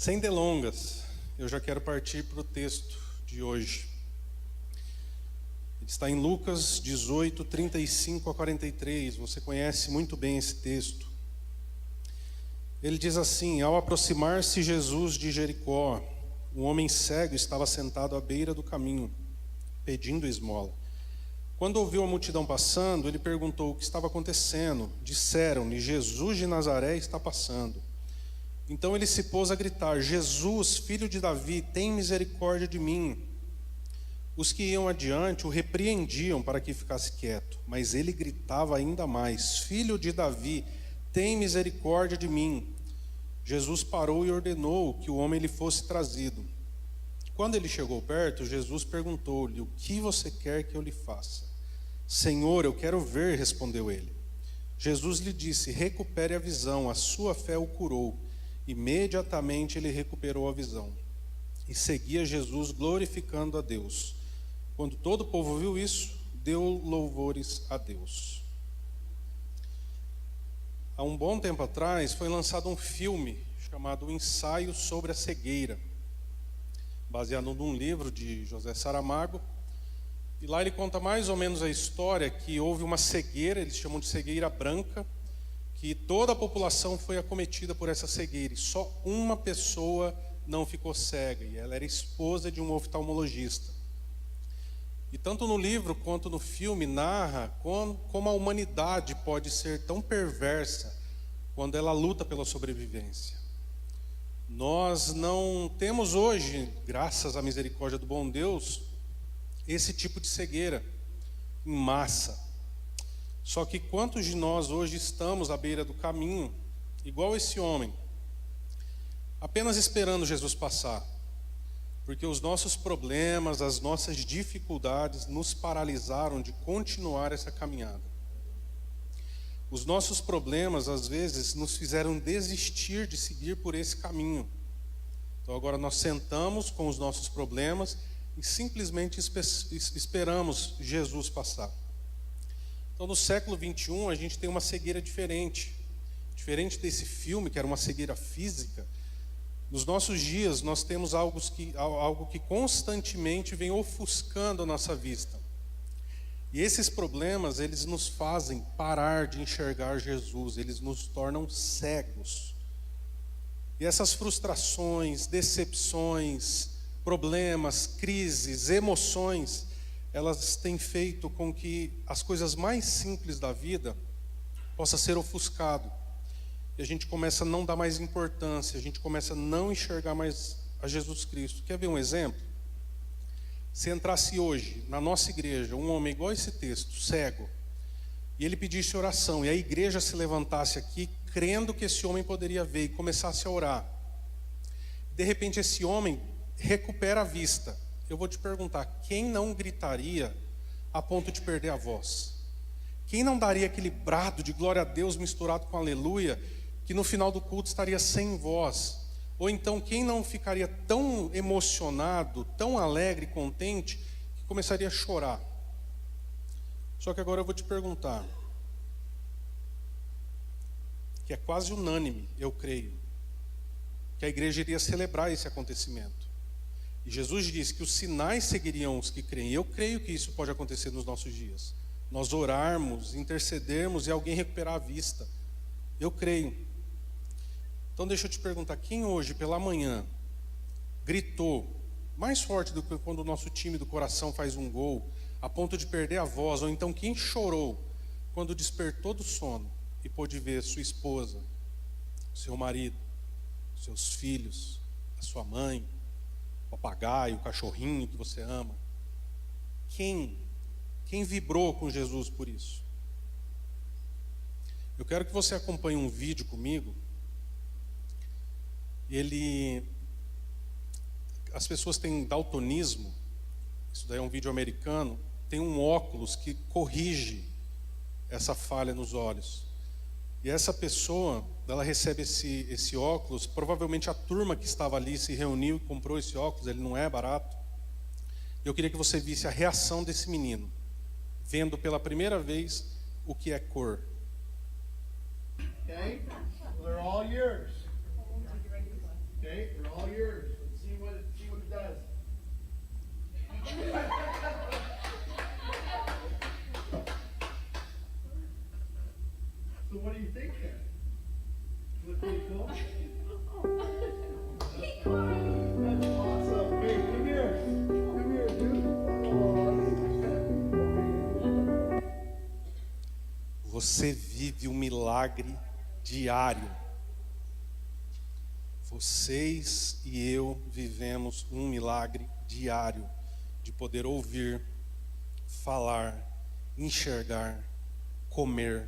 Sem delongas, eu já quero partir para o texto de hoje. Ele está em Lucas 18, 35 a 43. Você conhece muito bem esse texto. Ele diz assim: ao aproximar-se Jesus de Jericó, um homem cego estava sentado à beira do caminho, pedindo esmola. Quando ouviu a multidão passando, ele perguntou o que estava acontecendo. Disseram-lhe: Jesus de Nazaré está passando. Então ele se pôs a gritar: Jesus, filho de Davi, tem misericórdia de mim. Os que iam adiante o repreendiam para que ficasse quieto, mas ele gritava ainda mais: Filho de Davi, tem misericórdia de mim. Jesus parou e ordenou que o homem lhe fosse trazido. Quando ele chegou perto, Jesus perguntou-lhe: o que você quer que eu lhe faça? Senhor, eu quero ver, respondeu ele. Jesus lhe disse: recupere a visão, a sua fé o curou. Imediatamente ele recuperou a visão e seguia Jesus, glorificando a Deus. Quando todo o povo viu isso, deu louvores a Deus. Há um bom tempo atrás foi lançado um filme chamado Ensaio sobre a Cegueira, baseado num livro de José Saramago. E lá ele conta mais ou menos a história que houve uma cegueira, eles chamam de cegueira branca, que toda a população foi acometida por essa cegueira, e só uma pessoa não ficou cega, e ela era esposa de um oftalmologista. E tanto no livro quanto no filme narra como a humanidade pode ser tão perversa quando ela luta pela sobrevivência. Nós não temos hoje, graças à misericórdia do bom Deus, esse tipo de cegueira em massa. Só que quantos de nós hoje estamos à beira do caminho, igual esse homem, apenas esperando Jesus passar? Porque os nossos problemas, as nossas dificuldades nos paralisaram de continuar essa caminhada. Os nossos problemas, às vezes, nos fizeram desistir de seguir por esse caminho. Então agora nós sentamos com os nossos problemas e simplesmente esperamos Jesus passar. Então no século 21 a gente tem uma cegueira diferente. Diferente desse filme, que era uma cegueira física, nos nossos dias nós temos algo que constantemente vem ofuscando a nossa vista. E esses problemas, eles nos fazem parar de enxergar Jesus, eles nos tornam cegos. E essas frustrações, decepções, problemas, crises, emoções, elas têm feito com que as coisas mais simples da vida possam ser ofuscado. E a gente começa a não dar mais importância, a gente começa a não enxergar mais a Jesus Cristo. Quer ver um exemplo? Se entrasse hoje na nossa igreja um homem igual a esse texto, cego, e ele pedisse oração, e a igreja se levantasse aqui, crendo que esse homem poderia ver, e começasse a orar. De repente esse homem recupera a vista. Eu vou te perguntar, quem não gritaria a ponto de perder a voz? Quem não daria aquele brado de glória a Deus misturado com aleluia, que no final do culto estaria sem voz? Ou então quem não ficaria tão emocionado, tão alegre, contente, que começaria a chorar? Só que agora eu vou te perguntar, que é quase unânime, eu creio, que a igreja iria celebrar esse acontecimento. E Jesus disse que os sinais seguiriam os que creem. E eu creio que isso pode acontecer nos nossos dias. Nós orarmos, intercedermos e alguém recuperar a vista. Eu creio. Então deixa eu te perguntar, quem hoje pela manhã gritou mais forte do que quando o nosso time do coração faz um gol, a ponto de perder a voz? Ou então quem chorou quando despertou do sono e pôde ver sua esposa, seu marido, seus filhos, a sua mãe, o papagaio, o cachorrinho que você ama? Quem vibrou com Jesus por isso? Eu quero que você acompanhe um vídeo comigo. As pessoas têm daltonismo, isso daí é um vídeo americano, tem um óculos que corrige essa falha nos olhos. E essa pessoa, ela recebe esse óculos, provavelmente a turma que estava ali se reuniu e comprou esse óculos, ele não é barato. Eu queria que você visse a reação desse menino, vendo pela primeira vez o que é cor. Okay, they're all yours. Okay, they're all Você vive um milagre diário. Vocês e eu vivemos um milagre diário de poder ouvir, falar, enxergar, comer.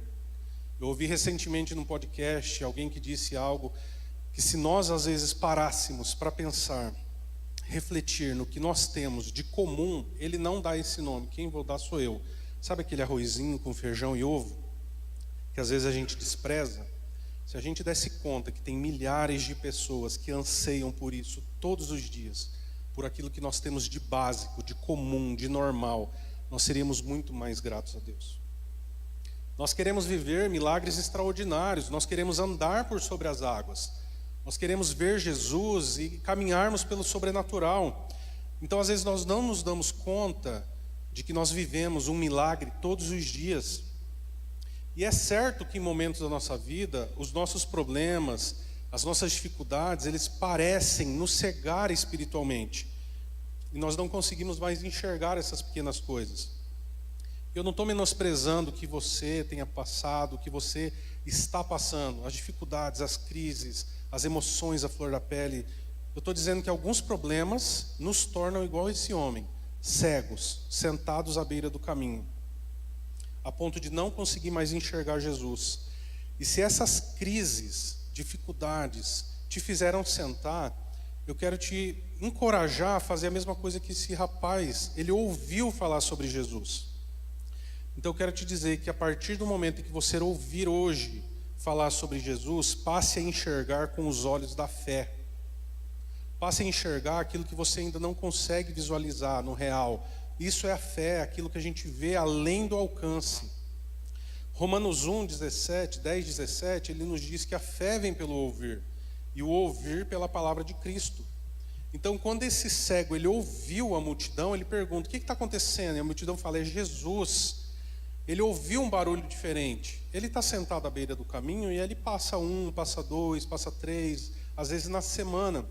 Eu ouvi recentemente num podcast alguém que disse algo que, se nós às vezes parássemos para pensar, refletir no que nós temos de comum, ele não dá esse nome. Quem vou dar sou eu. Sabe aquele arrozinho com feijão e ovo que às vezes a gente despreza? Se a gente desse conta que tem milhares de pessoas que anseiam por isso todos os dias, por aquilo que nós temos de básico, de comum, de normal, nós seríamos muito mais gratos a Deus. Nós queremos viver milagres extraordinários, nós queremos andar por sobre as águas, nós queremos ver Jesus e caminharmos pelo sobrenatural. Então, às vezes, nós não nos damos conta de que nós vivemos um milagre todos os dias. E é certo que em momentos da nossa vida, os nossos problemas, as nossas dificuldades, eles parecem nos cegar espiritualmente. E nós não conseguimos mais enxergar essas pequenas coisas. Eu não estou menosprezando o que você tenha passado, o que você está passando, as dificuldades, as crises, as emoções à flor da pele. Eu estou dizendo que alguns problemas nos tornam igual esse homem, cegos, sentados à beira do caminho, a ponto de não conseguir mais enxergar Jesus. E se essas crises, dificuldades, te fizeram sentar, eu quero te encorajar a fazer a mesma coisa que esse rapaz. Ele ouviu falar sobre Jesus. Então eu quero te dizer que a partir do momento em que você ouvir hoje falar sobre Jesus, passe a enxergar com os olhos da fé. Passe a enxergar aquilo que você ainda não consegue visualizar no real. Isso é a fé, aquilo que a gente vê além do alcance. Romanos 10, 17, ele nos diz que a fé vem pelo ouvir, e o ouvir pela palavra de Cristo. Então, quando esse cego, ele ouviu a multidão, ele pergunta, o que está acontecendo? E a multidão fala, é Jesus. Ele ouviu um barulho diferente. Ele está sentado à beira do caminho, e ele passa 1, passa 2, passa 3, às vezes na semana.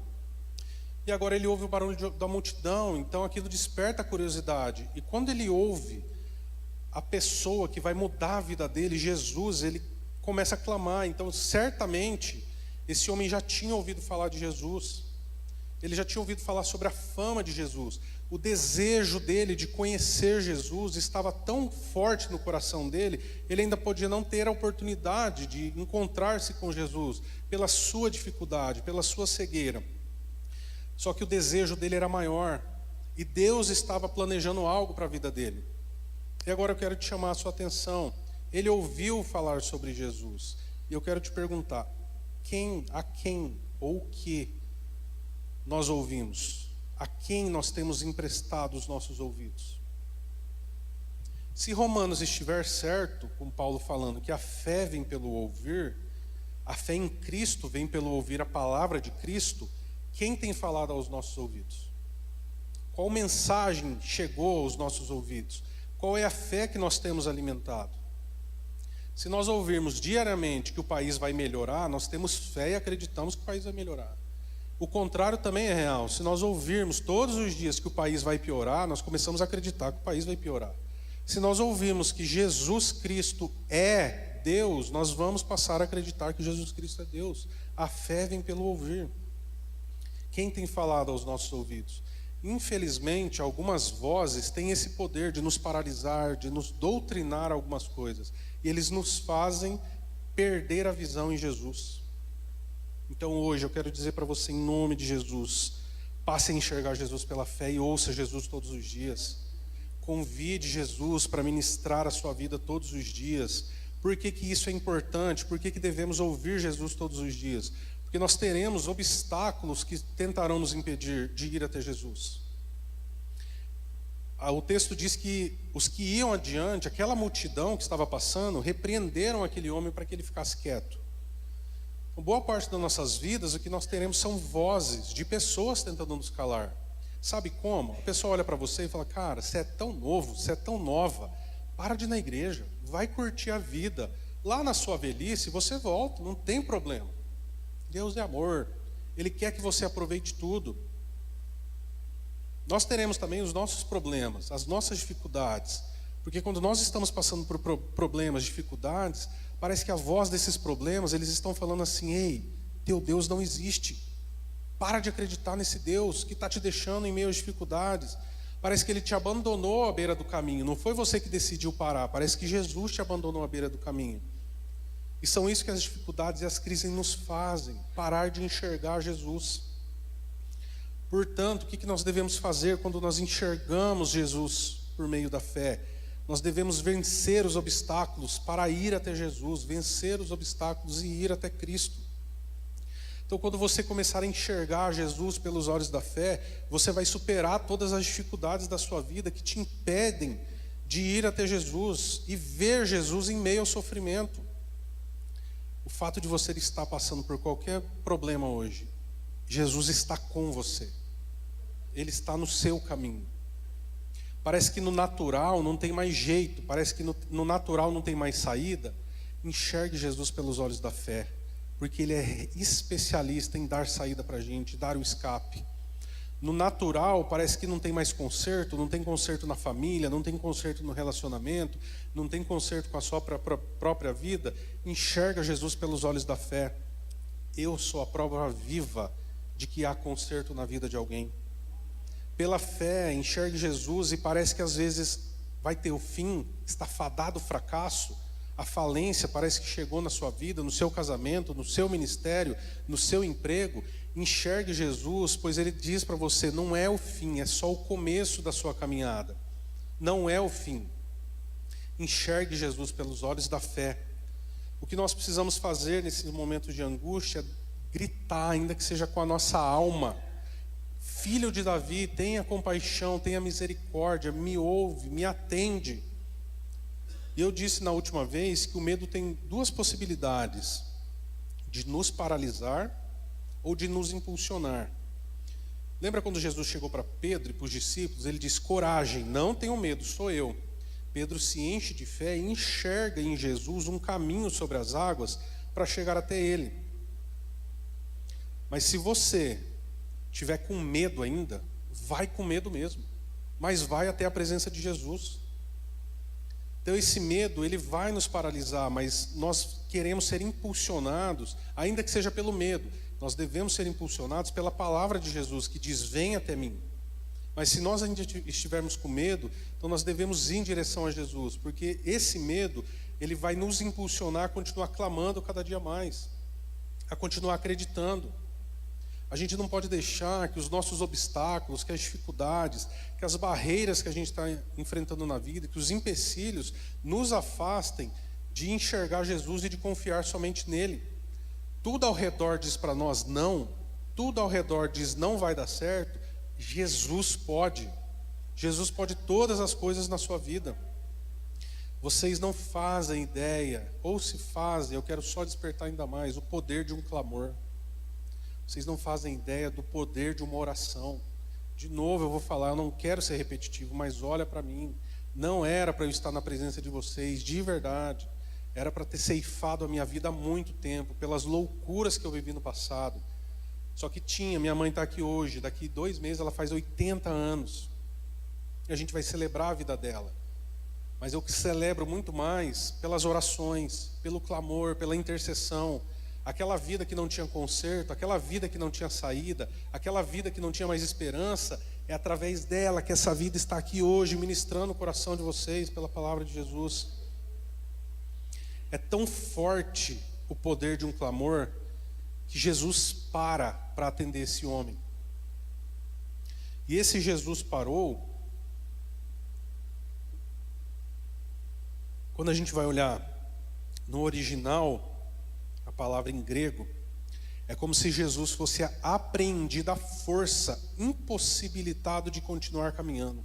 E agora ele ouve o barulho da multidão, então aquilo desperta a curiosidade. E quando ele ouve a pessoa que vai mudar a vida dele, Jesus, ele começa a clamar. Então, certamente, esse homem já tinha ouvido falar de Jesus. Ele já tinha ouvido falar sobre a fama de Jesus. O desejo dele de conhecer Jesus estava tão forte no coração dele, ele ainda podia não ter a oportunidade de encontrar-se com Jesus, pela sua dificuldade, pela sua cegueira. Só que o desejo dele era maior, e Deus estava planejando algo para a vida dele. E agora eu quero te chamar a sua atenção. Ele ouviu falar sobre Jesus, e eu quero te perguntar, a quem ou o que nós ouvimos? A quem nós temos emprestado os nossos ouvidos? Se Romanos estiver certo, com Paulo falando que a fé vem pelo ouvir, a fé em Cristo vem pelo ouvir a palavra de Cristo, quem tem falado aos nossos ouvidos? Qual mensagem chegou aos nossos ouvidos? Qual é a fé que nós temos alimentado? Se nós ouvirmos diariamente que o país vai melhorar, nós temos fé e acreditamos que o país vai melhorar. O contrário também é real. Se nós ouvirmos todos os dias que o país vai piorar, nós começamos a acreditar que o país vai piorar. Se nós ouvirmos que Jesus Cristo é Deus, nós vamos passar a acreditar que Jesus Cristo é Deus. A fé vem pelo ouvir. Quem tem falado aos nossos ouvidos? Infelizmente, algumas vozes têm esse poder de nos paralisar, de nos doutrinar algumas coisas. E eles nos fazem perder a visão em Jesus. Então hoje eu quero dizer para você, em nome de Jesus, passe a enxergar Jesus pela fé e ouça Jesus todos os dias. Convide Jesus para ministrar a sua vida todos os dias. Por que isso é importante? Por que devemos ouvir Jesus todos os dias? Porque nós teremos obstáculos que tentarão nos impedir de ir até Jesus. O texto diz que os que iam adiante, aquela multidão que estava passando, repreenderam aquele homem para que ele ficasse quieto. Então, boa parte das nossas vidas, o que nós teremos são vozes de pessoas tentando nos calar. Sabe como? A pessoa olha para você e fala, cara, você é tão novo, você é tão nova, para de ir na igreja, vai curtir a vida, lá na sua velhice você volta, não tem problema. Deus é amor, Ele quer que você aproveite tudo. Nós teremos também os nossos problemas, as nossas dificuldades, porque quando nós estamos passando por problemas, dificuldades, parece que a voz desses problemas, eles estão falando assim: ei, teu Deus não existe. Para de acreditar nesse Deus que está te deixando em meio às dificuldades. Parece que Ele te abandonou à beira do caminho. Não foi você que decidiu parar. Parece que Jesus te abandonou à beira do caminho. E são isso que as dificuldades e as crises nos fazem. Parar de enxergar Jesus. Portanto, o que nós devemos fazer quando nós enxergamos Jesus por meio da fé? Nós devemos vencer os obstáculos para ir até Jesus. Vencer os obstáculos e ir até Cristo. Então, quando você começar a enxergar Jesus pelos olhos da fé, você vai superar todas as dificuldades da sua vida que te impedem de ir até Jesus e ver Jesus em meio ao sofrimento. O fato de você estar passando por qualquer problema hoje, Jesus está com você. Ele está no seu caminho. Parece que no natural não tem mais jeito, parece que no natural não tem mais saída. Enxergue Jesus pelos olhos da fé. Porque Ele é especialista em dar saída para a gente, dar o escape. No natural, parece que não tem mais conserto, não tem conserto na família, não tem conserto no relacionamento, não tem conserto com a sua própria vida. Enxerga Jesus pelos olhos da fé. Eu sou a prova viva de que há conserto na vida de alguém. Pela fé, enxergue Jesus e parece que às vezes vai ter o fim, está fadado o fracasso. A falência parece que chegou na sua vida, no seu casamento, no seu ministério, no seu emprego. Enxergue Jesus, pois Ele diz para você: não é o fim, é só o começo da sua caminhada. Não é o fim. Enxergue Jesus pelos olhos da fé. O que nós precisamos fazer nesses momentos de angústia é gritar, ainda que seja com a nossa alma: Filho de Davi, tenha compaixão, tenha misericórdia, me ouve, me atende. E eu disse na última vez que o medo tem duas possibilidades: de nos paralisar ou de nos impulsionar. Lembra quando Jesus chegou para Pedro e para os discípulos? Ele disse: coragem, não tenham medo, sou eu. Pedro se enche de fé e enxerga em Jesus um caminho sobre as águas para chegar até Ele. Mas se você tiver com medo ainda, vai com medo mesmo, mas vai até a presença de Jesus. Então esse medo, ele vai nos paralisar, mas nós queremos ser impulsionados, ainda que seja pelo medo. Nós devemos ser impulsionados pela palavra de Jesus, que diz: vem até mim. Mas se nós ainda estivermos com medo, então nós devemos ir em direção a Jesus, porque esse medo, ele vai nos impulsionar a continuar clamando cada dia mais, a continuar acreditando. A gente não pode deixar que os nossos obstáculos, que as dificuldades, que as barreiras que a gente está enfrentando na vida, que os empecilhos nos afastem de enxergar Jesus e de confiar somente nele. Tudo ao redor diz para nós não, tudo ao redor diz não vai dar certo. Jesus pode todas as coisas na sua vida. Vocês não fazem ideia, ou se fazem, eu quero só despertar ainda mais o poder de um clamor. Vocês não fazem ideia do poder de uma oração. De novo eu vou falar, eu não quero ser repetitivo, mas olha para mim. Não era para eu estar na presença de vocês, de verdade. Era para ter ceifado a minha vida há muito tempo, pelas loucuras que eu vivi no passado. Só que minha mãe está aqui hoje, daqui 2 meses ela faz 80 anos. E a gente vai celebrar a vida dela. Mas eu celebro muito mais pelas orações, pelo clamor, pela intercessão. Aquela vida que não tinha conserto, aquela vida que não tinha saída, aquela vida que não tinha mais esperança, é através dela que essa vida está aqui hoje, ministrando o coração de vocês pela palavra de Jesus. É tão forte o poder de um clamor que Jesus para atender esse homem. E esse Jesus parou. Quando a gente vai olhar no original, a palavra em grego, é como se Jesus fosse apreendido à força, impossibilitado de continuar caminhando.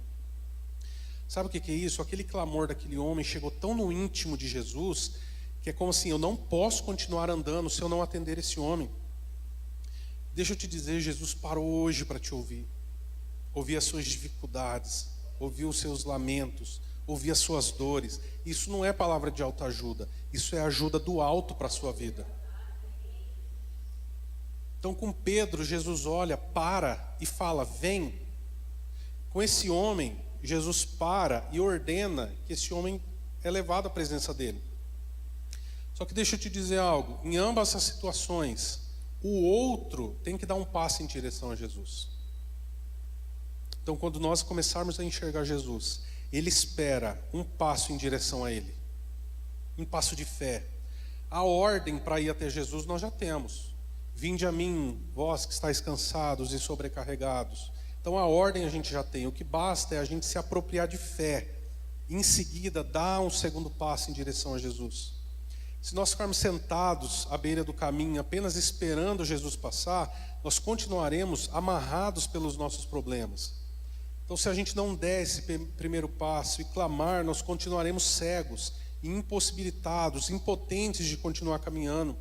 Sabe o que é isso? Aquele clamor daquele homem chegou tão no íntimo de Jesus, que é como assim: eu não posso continuar andando se eu não atender esse homem. Deixa eu te dizer, Jesus parou hoje para te ouvir. Ouvir as suas dificuldades, ouvir os seus lamentos, ouvir as suas dores. Isso não é palavra de autoajuda, isso é ajuda do alto para a sua vida. Então com Pedro, Jesus olha, para e fala, vem. Com esse homem, Jesus para e ordena que esse homem é levado à presença dele. Só que deixa eu te dizer algo, em ambas essas situações, o outro tem que dar um passo em direção a Jesus. Então quando nós começarmos a enxergar Jesus, ele espera um passo em direção a ele, um passo de fé. A ordem para ir até Jesus nós já temos. Vinde a mim, vós que estáis cansados e sobrecarregados. Então a ordem a gente já tem, o que basta é a gente se apropriar de fé. Em seguida, dar um segundo passo em direção a Jesus. Se nós ficarmos sentados à beira do caminho, apenas esperando Jesus passar, nós continuaremos amarrados pelos nossos problemas. Então se a gente não der esse primeiro passo e clamar, nós continuaremos cegos, impossibilitados, impotentes de continuar caminhando.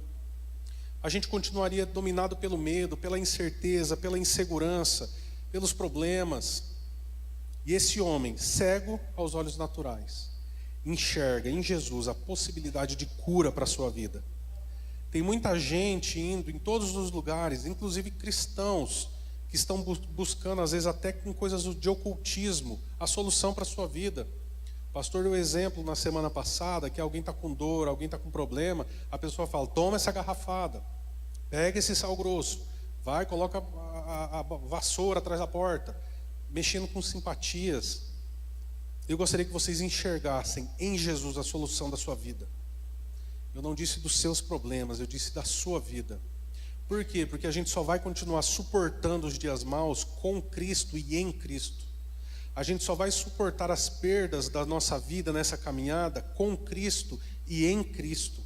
A gente continuaria dominado pelo medo, pela incerteza, pela insegurança, pelos problemas. E esse homem, cego aos olhos naturais, enxerga em Jesus a possibilidade de cura para a sua vida. Tem muita gente indo em todos os lugares, inclusive cristãos, que estão buscando, às vezes até com coisas de ocultismo, a solução para a sua vida. O pastor deu exemplo na semana passada, que alguém está com dor, alguém está com problema, a pessoa fala, toma essa garrafada, pega esse sal grosso, vai, coloca a vassoura atrás da porta, mexendo com simpatias. Eu gostaria que vocês enxergassem em Jesus a solução da sua vida. Eu não disse dos seus problemas, eu disse da sua vida. Por quê? Porque a gente só vai continuar suportando os dias maus com Cristo e em Cristo. A gente só vai suportar as perdas da nossa vida nessa caminhada com Cristo e em Cristo.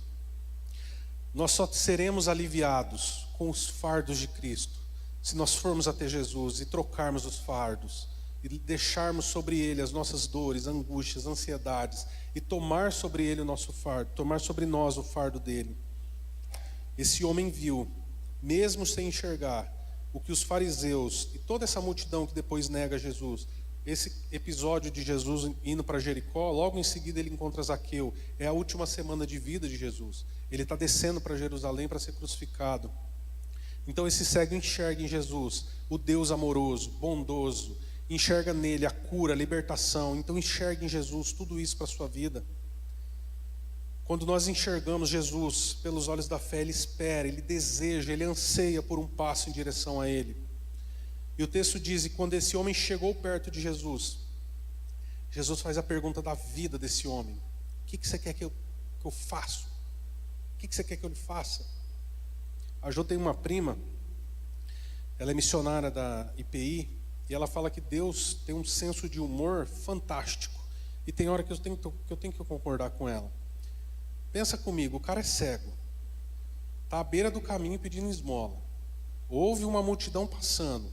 Nós só seremos aliviados com os fardos de Cristo, se nós formos até Jesus e trocarmos os fardos, e deixarmos sobre Ele as nossas dores, angústias, ansiedades, e tomar sobre Ele o nosso fardo, tomar sobre nós o fardo dele. Esse homem viu, mesmo sem enxergar, o que os fariseus e toda essa multidão que depois nega Jesus. Esse episódio de Jesus indo para Jericó, logo em seguida ele encontra Zaqueu. É a última semana de vida de Jesus. Ele está descendo para Jerusalém para ser crucificado. Então esse cego enxerga em Jesus o Deus amoroso, bondoso. Enxerga nele a cura, a libertação. Então enxerga em Jesus tudo isso para a sua vida. Quando nós enxergamos Jesus pelos olhos da fé, ele espera, ele deseja, ele anseia por um passo em direção a ele. E o texto diz, e quando esse homem chegou perto de Jesus, Jesus faz a pergunta da vida desse homem. O que você quer que eu faça? O que você quer que eu lhe faça? A Jo tem uma prima, ela é missionária da IPI, e ela fala que Deus tem um senso de humor fantástico. E tem hora que eu tenho que concordar com ela. Pensa comigo, o cara é cego, está à beira do caminho pedindo esmola, ouve uma multidão passando,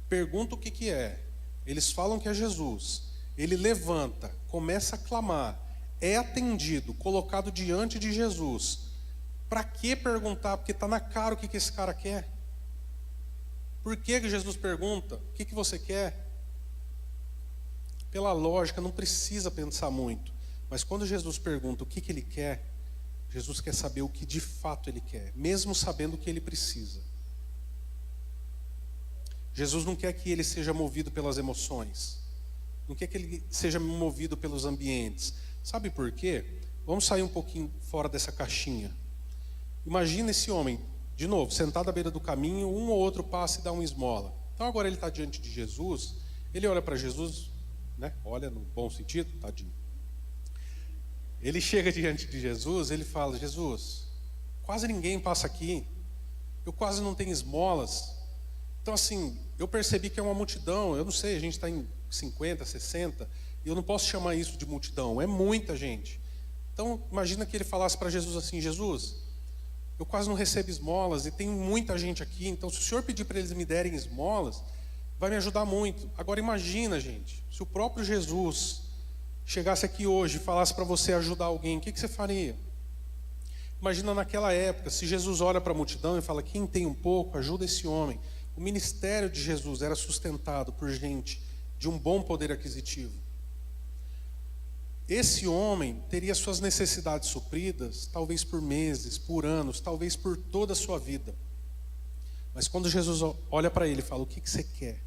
pergunta o que é, eles falam que é Jesus, ele levanta, começa a clamar, é atendido, colocado diante de Jesus. Para que perguntar? Porque está na cara o que esse cara quer. Por que Jesus pergunta? O que você quer? Pela lógica, não precisa pensar muito. Mas quando Jesus pergunta o que ele quer, Jesus quer saber o que de fato ele quer, mesmo sabendo o que ele precisa. Jesus não quer que ele seja movido pelas emoções, não quer que ele seja movido pelos ambientes. Sabe por quê? Vamos sair um pouquinho fora dessa caixinha. Imagina esse homem, de novo, sentado à beira do caminho, um ou outro passa e dá uma esmola. Então agora ele está diante de Jesus, ele olha para Jesus, né? Olha no bom sentido, tadinho. Ele chega diante de Jesus, ele fala, Jesus, quase ninguém passa aqui, eu quase não tenho esmolas. Então assim, eu percebi que é uma multidão, eu não sei, a gente está em 50, 60, e eu não posso chamar isso de multidão, é muita gente. Então imagina que ele falasse para Jesus assim, Jesus, eu quase não recebo esmolas e tem muita gente aqui, então se o Senhor pedir para eles me derem esmolas, vai me ajudar muito. Agora imagina, gente, se o próprio Jesus chegasse aqui hoje e falasse para você ajudar alguém, o que você faria? Imagina naquela época, se Jesus olha para a multidão e fala, quem tem um pouco, ajuda esse homem. O ministério de Jesus era sustentado por gente de um bom poder aquisitivo. esse homem teria suas necessidades supridas, talvez por meses, por anos, talvez por toda a sua vida. Mas quando Jesus olha para ele e fala, o que você quer?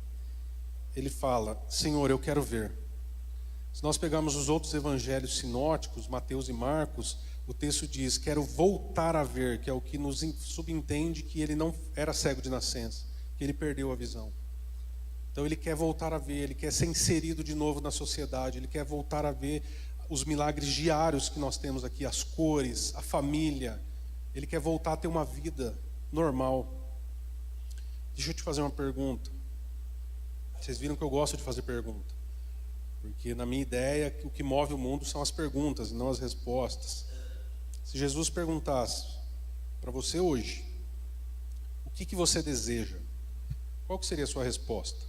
Ele fala, Senhor, eu quero ver. Se nós pegarmos os outros evangelhos sinóticos, Mateus e Marcos, o texto diz, quero voltar a ver, que é o que nos subentende que ele não era cego de nascença, que ele perdeu a visão. Então ele quer voltar a ver, ele quer ser inserido de novo na sociedade, ele quer voltar a ver os milagres diários que nós temos aqui, as cores, a família. Ele quer voltar a ter uma vida normal. Deixa eu te fazer uma pergunta. Vocês viram que eu gosto de fazer pergunta. Porque na minha ideia, o que move o mundo são as perguntas e não as respostas. Se Jesus perguntasse para você hoje, o que você deseja? Qual que seria a sua resposta?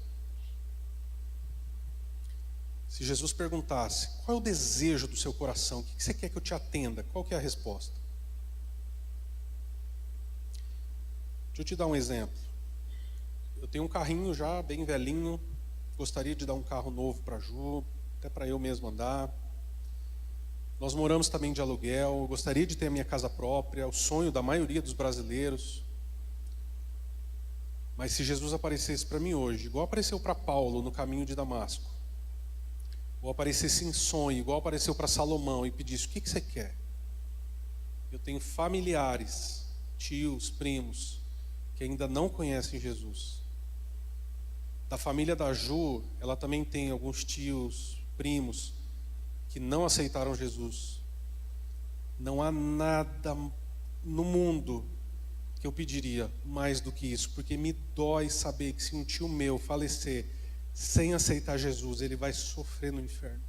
Se Jesus perguntasse, qual é o desejo do seu coração? O que você quer que eu te atenda? Qual que é a resposta? Deixa eu te dar um exemplo. Eu tenho um carrinho já bem velhinho, gostaria de dar um carro novo para a Ju, até para eu mesmo andar. Nós moramos também de aluguel, gostaria de ter a minha casa própria, o sonho da maioria dos brasileiros. Mas se Jesus aparecesse para mim hoje, igual apareceu para Paulo no caminho de Damasco, ou aparecesse em sonho, igual apareceu para Salomão, e pedisse, o que você quer? Eu tenho familiares, tios, primos, que ainda não conhecem Jesus. Da família da Ju, ela também tem alguns tios, primos, que não aceitaram Jesus. Não há nada no mundo que eu pediria mais do que isso, porque me dói saber que se um tio meu falecer sem aceitar Jesus, ele vai sofrer no inferno.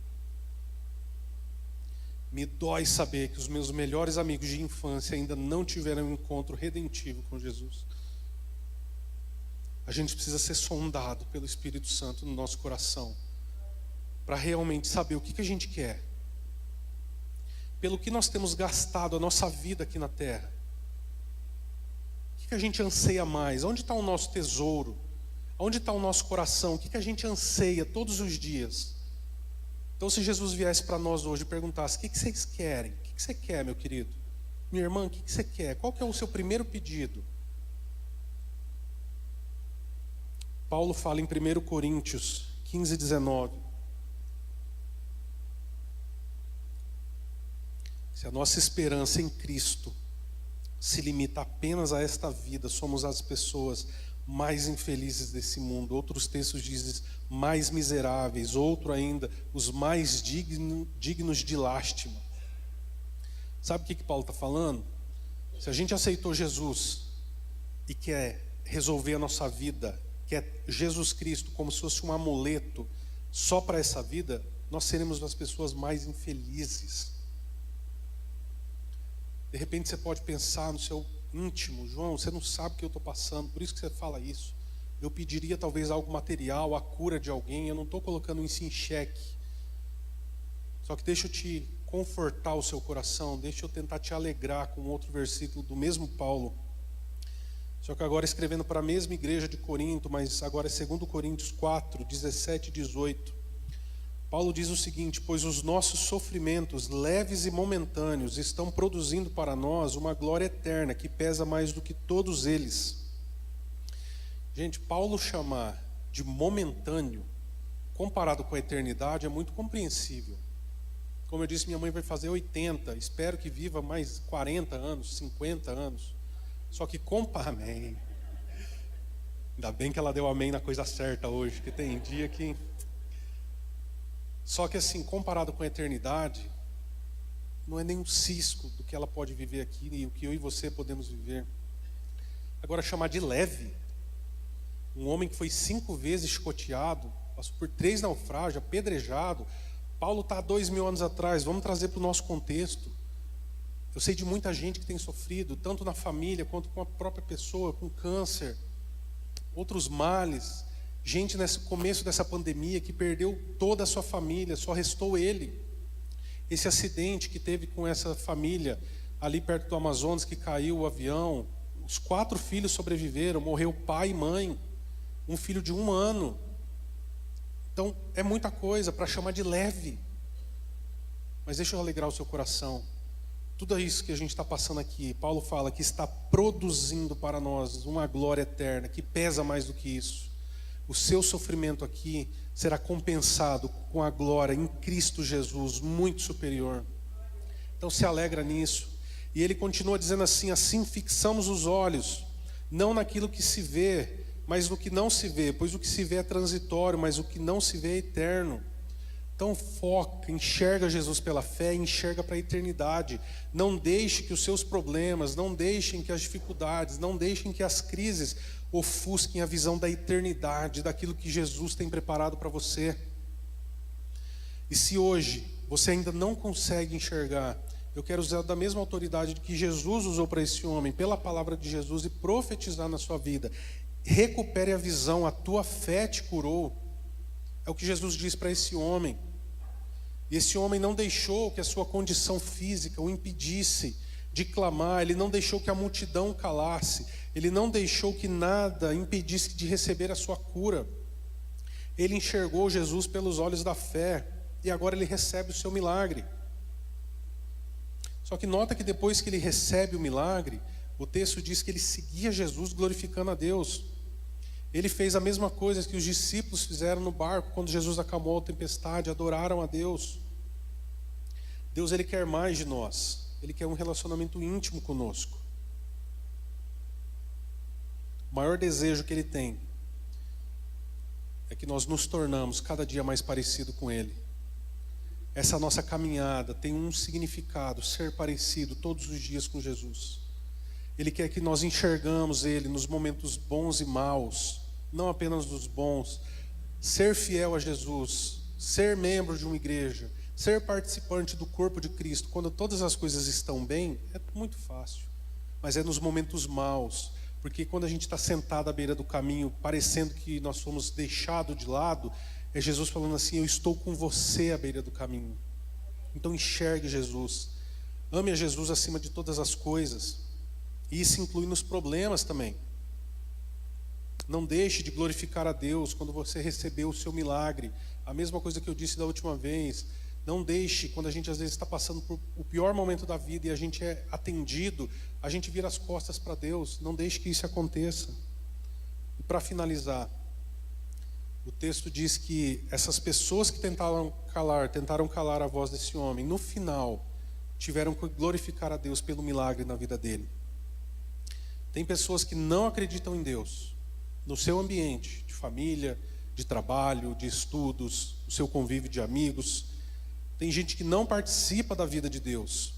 Me dói saber que os meus melhores amigos de infância ainda não tiveram um encontro redentivo com Jesus. A gente precisa ser sondado pelo Espírito Santo no nosso coração, para realmente saber o que a gente quer, pelo que nós temos gastado a nossa vida aqui na terra. O que a gente anseia mais? Onde está o nosso tesouro? Onde está o nosso coração? O que a gente anseia todos os dias? Então, se Jesus viesse para nós hoje e perguntasse, o que vocês querem? O que você quer, meu querido? Minha irmã, o que você quer? Qual que é o seu primeiro pedido? Paulo fala em 1 Coríntios 15, 19. Se a nossa esperança em Cristo se limita apenas a esta vida, somos as pessoas mais infelizes desse mundo. Outros textos dizem mais miseráveis, outro ainda, os mais dignos de lástima. Sabe o que Paulo está falando? Se a gente aceitou Jesus e quer resolver a nossa vida, quer Jesus Cristo como se fosse um amuleto só para essa vida, nós seremos as pessoas mais infelizes. De repente você pode pensar no seu íntimo, João, você não sabe o que eu estou passando, por isso que você fala isso. Eu pediria talvez algo material, a cura de alguém, eu não estou colocando isso em xeque. Só que deixa eu te confortar o seu coração, deixa eu tentar te alegrar com outro versículo do mesmo Paulo. Só que agora escrevendo para a mesma igreja de Corinto, mas agora é 2 Coríntios 4, 17 e 18. Paulo diz o seguinte, pois os nossos sofrimentos leves e momentâneos estão produzindo para nós uma glória eterna que pesa mais do que todos eles. Gente, Paulo chamar de momentâneo, comparado com a eternidade, é muito compreensível. Como eu disse, minha mãe vai fazer 80, espero que viva mais 40 anos, 50 anos. Só que amém. Ainda bem que ela deu amém na coisa certa hoje, porque tem dia que... Só que assim, comparado com a eternidade, não é nem um cisco do que ela pode viver aqui e o que eu e você podemos viver. Agora, chamar de leve, um homem que foi 5 vezes chicoteado, passou por 3 naufrágios, apedrejado. Paulo está há 2000 anos atrás, vamos trazer para o nosso contexto. Eu sei de muita gente que tem sofrido, tanto na família quanto com a própria pessoa, com câncer, outros males. Gente nesse começo dessa pandemia que perdeu toda a sua família, só restou ele. Esse acidente que teve com essa família ali perto do Amazonas, que caiu o avião, os 4 filhos sobreviveram, morreu pai e mãe, um filho de 1 ano. Então é muita coisa para chamar de leve. Mas deixa eu alegrar o seu coração. Tudo isso que a gente está passando aqui, Paulo fala que está produzindo para nós uma glória eterna, que pesa mais do que isso. O seu sofrimento aqui será compensado com a glória em Cristo Jesus, muito superior. Então se alegra nisso. E ele continua dizendo assim: assim fixamos os olhos, não naquilo que se vê, mas no que não se vê, pois o que se vê é transitório, mas o que não se vê é eterno. Então foca, enxerga Jesus pela fé, enxerga para a eternidade. Não deixe que os seus problemas, não deixem que as dificuldades, não deixem que as crises ofusquem a visão da eternidade, daquilo que Jesus tem preparado para você. E se hoje você ainda não consegue enxergar, eu quero usar da mesma autoridade que Jesus usou para esse homem, pela palavra de Jesus, e profetizar na sua vida. Recupere a visão, a tua fé te curou. É o que Jesus diz para esse homem. E esse homem não deixou que a sua condição física o impedisse de clamar, ele não deixou que a multidão o calasse, ele não deixou que nada impedisse de receber a sua cura. Ele enxergou Jesus pelos olhos da fé, e agora ele recebe o seu milagre. Só que nota que depois que ele recebe o milagre, o texto diz que ele seguia Jesus glorificando a Deus. Ele fez a mesma coisa que os discípulos fizeram no barco, quando Jesus acalmou a tempestade, adoraram a Deus. Deus, Ele quer mais de nós. Ele quer um relacionamento íntimo conosco. O maior desejo que Ele tem é que nós nos tornamos cada dia mais parecido com Ele. Essa nossa caminhada tem um significado, ser parecido todos os dias com Jesus. Ele quer que nós enxergamos Ele nos momentos bons e maus, não apenas dos bons. Ser fiel a Jesus, ser membro de uma igreja, ser participante do corpo de Cristo, quando todas as coisas estão bem, é muito fácil. Mas é nos momentos maus, porque quando a gente está sentado à beira do caminho, parecendo que nós fomos deixados de lado, é Jesus falando assim: eu estou com você à beira do caminho. Então enxergue Jesus, ame a Jesus acima de todas as coisas. E isso inclui nos problemas também. Não deixe de glorificar a Deus quando você recebeu o seu milagre. A mesma coisa que eu disse da última vez. Não deixe, quando a gente às vezes está passando por o pior momento da vida e a gente é atendido, a gente vira as costas para Deus. Não deixe que isso aconteça. E para finalizar, o texto diz que essas pessoas que tentaram calar a voz desse homem, no final, tiveram que glorificar a Deus pelo milagre na vida dele. Tem pessoas que não acreditam em Deus, no seu ambiente, de família, de trabalho, de estudos, no seu convívio de amigos. Tem gente que não participa da vida de Deus.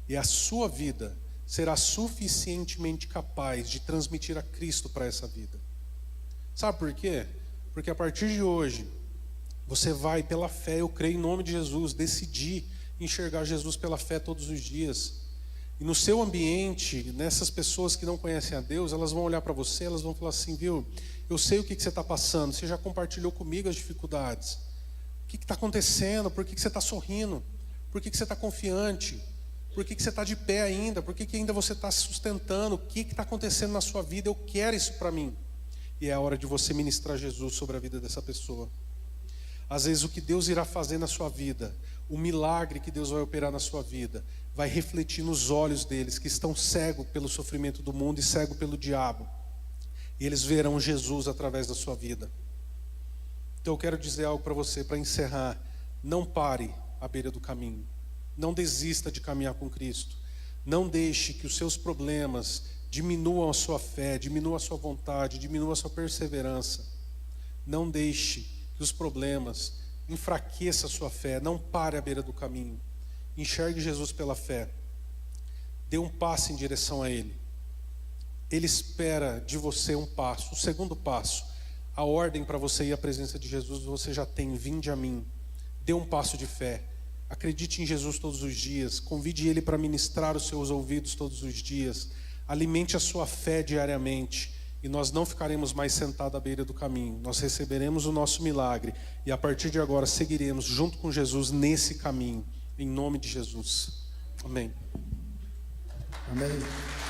E a sua vida será suficientemente capaz de transmitir a Cristo para essa vida. Sabe por quê? Porque a partir de hoje, você vai pela fé, eu creio em nome de Jesus, decidir enxergar Jesus pela fé todos os dias. E no seu ambiente, nessas pessoas que não conhecem a Deus, elas vão olhar para você, elas vão falar assim: viu, eu sei o que você está passando, você já compartilhou comigo as dificuldades. O que está acontecendo? Por que você está sorrindo? Por que você está confiante? Por que você está de pé ainda? Por que ainda você está se sustentando? O que está acontecendo na sua vida? Eu quero isso para mim. E é a hora de você ministrar Jesus sobre a vida dessa pessoa. Às vezes o que Deus irá fazer na sua vida, o milagre que Deus vai operar na sua vida, vai refletir nos olhos deles que estão cegos pelo sofrimento do mundo e cegos pelo diabo. E eles verão Jesus através da sua vida. Então eu quero dizer algo para você, para encerrar. Não pare à beira do caminho. Não desista de caminhar com Cristo. Não deixe que os seus problemas diminuam a sua fé, diminuam a sua vontade, diminuam a sua perseverança. Não deixe que os problemas enfraqueçam a sua fé. Não pare à beira do caminho. Enxergue Jesus pela fé. Dê um passo em direção a Ele. Ele espera de você um passo. O segundo passo, a ordem para você ir à presença de Jesus, você já tem: vinde a mim. Dê um passo de fé. Acredite em Jesus todos os dias. Convide Ele para ministrar os seus ouvidos todos os dias. Alimente a sua fé diariamente. E nós não ficaremos mais sentados à beira do caminho. Nós receberemos o nosso milagre. E a partir de agora seguiremos junto com Jesus nesse caminho. Em nome de Jesus. Amém. Amém.